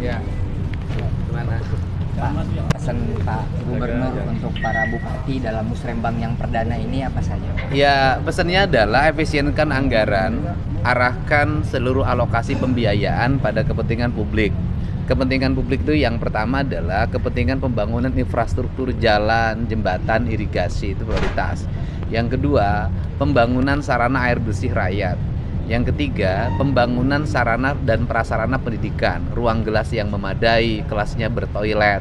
Ya, gimana? Pak, pesan Pak Gubernur untuk para bupati dalam musrembang yang perdana ini apa saja? Ya, pesannya adalah efisienkan anggaran, arahkan seluruh alokasi pembiayaan pada kepentingan publik. Kepentingan publik itu yang pertama adalah kepentingan pembangunan infrastruktur jalan, jembatan, irigasi, itu prioritas. Yang kedua, pembangunan sarana air bersih rakyat. Yang ketiga, pembangunan sarana dan prasarana pendidikan, ruang kelas yang memadai, kelasnya bertoilet,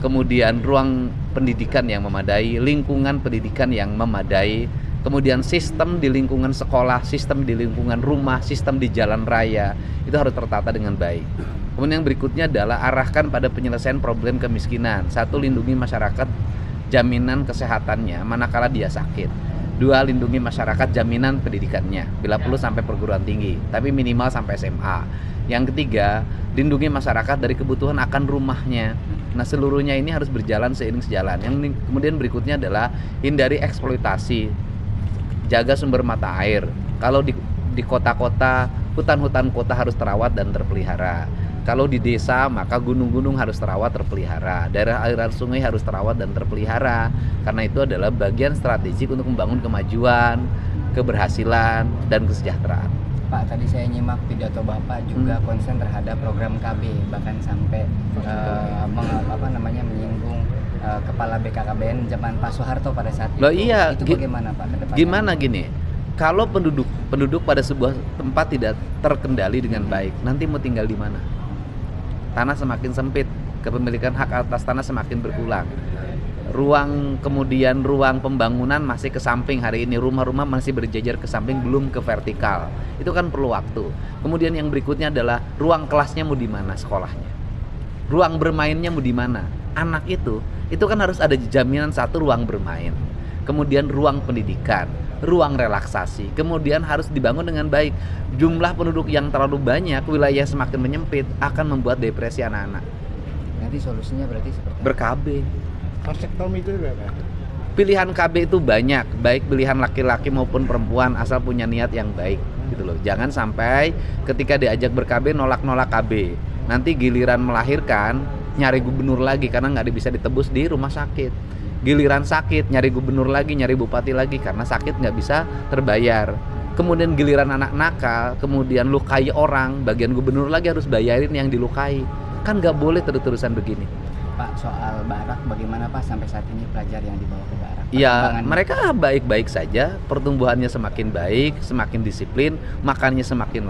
kemudian ruang pendidikan yang memadai, lingkungan pendidikan yang memadai, kemudian sistem di lingkungan sekolah, sistem di lingkungan rumah, sistem di jalan raya, itu harus tertata dengan baik. Kemudian yang berikutnya adalah arahkan pada penyelesaian problem kemiskinan. Satu, lindungi masyarakat jaminan kesehatannya manakala dia sakit. Dua, lindungi masyarakat jaminan pendidikannya bila perlu sampai perguruan tinggi, tapi minimal sampai SMA. Yang ketiga, lindungi masyarakat dari kebutuhan akan rumahnya. Nah, seluruhnya ini harus berjalan seiring sejalan. Yang kemudian berikutnya adalah hindari eksploitasi, jaga sumber mata air. Kalau di kota-kota, hutan-hutan kota harus terawat dan terpelihara. Kalau di desa, maka gunung-gunung harus terawat terpelihara. Daerah aliran sungai harus terawat dan terpelihara. Karena itu adalah bagian strategik untuk membangun kemajuan, keberhasilan, dan kesejahteraan. Pak, tadi saya nyimak pidato Bapak juga konsen terhadap program KB, bahkan sampai menyinggung Kepala BKKBN zaman Pak Soeharto pada saat itu. Loh iya, itu bagaimana Pak ke depannya? Gimana gini? Kalau penduduk pada sebuah tempat tidak terkendali dengan baik, nanti mau tinggal di mana? Tanah semakin sempit, kepemilikan hak atas tanah semakin berkurang. Ruang pembangunan masih ke samping hari ini, rumah-rumah masih berjejer ke samping, belum ke vertikal. Itu kan perlu waktu. Kemudian yang berikutnya adalah ruang kelasnya mau di mana sekolahnya. Ruang bermainnya mau di mana? Anak itu kan harus ada jaminan satu ruang bermain. Kemudian ruang pendidikan, ruang relaksasi, kemudian harus dibangun dengan baik. Jumlah penduduk yang terlalu banyak, wilayah semakin menyempit, akan membuat depresi anak-anak. Nanti solusinya berarti seperti apa? Ber-KB. Vasektomi itu berapa? Pilihan KB itu banyak, baik pilihan laki-laki maupun perempuan, asal punya niat yang baik, gitu loh. Jangan sampai ketika diajak ber-KB nolak-nolak KB. Nanti giliran melahirkan nyari gubernur lagi karena nggak bisa ditebus di rumah sakit. Giliran sakit nyari gubernur lagi, nyari bupati lagi karena sakit nggak bisa terbayar. Kemudian giliran anak nakal, kemudian lukai orang, bagian gubernur lagi harus bayarin yang dilukai. Kan nggak boleh terus-terusan begini. Pak, soal Barak bagaimana Pak sampai saat ini pelajar yang dibawa ke Barak? Ya, mereka baik-baik saja, pertumbuhannya semakin baik, semakin disiplin, makannya semakin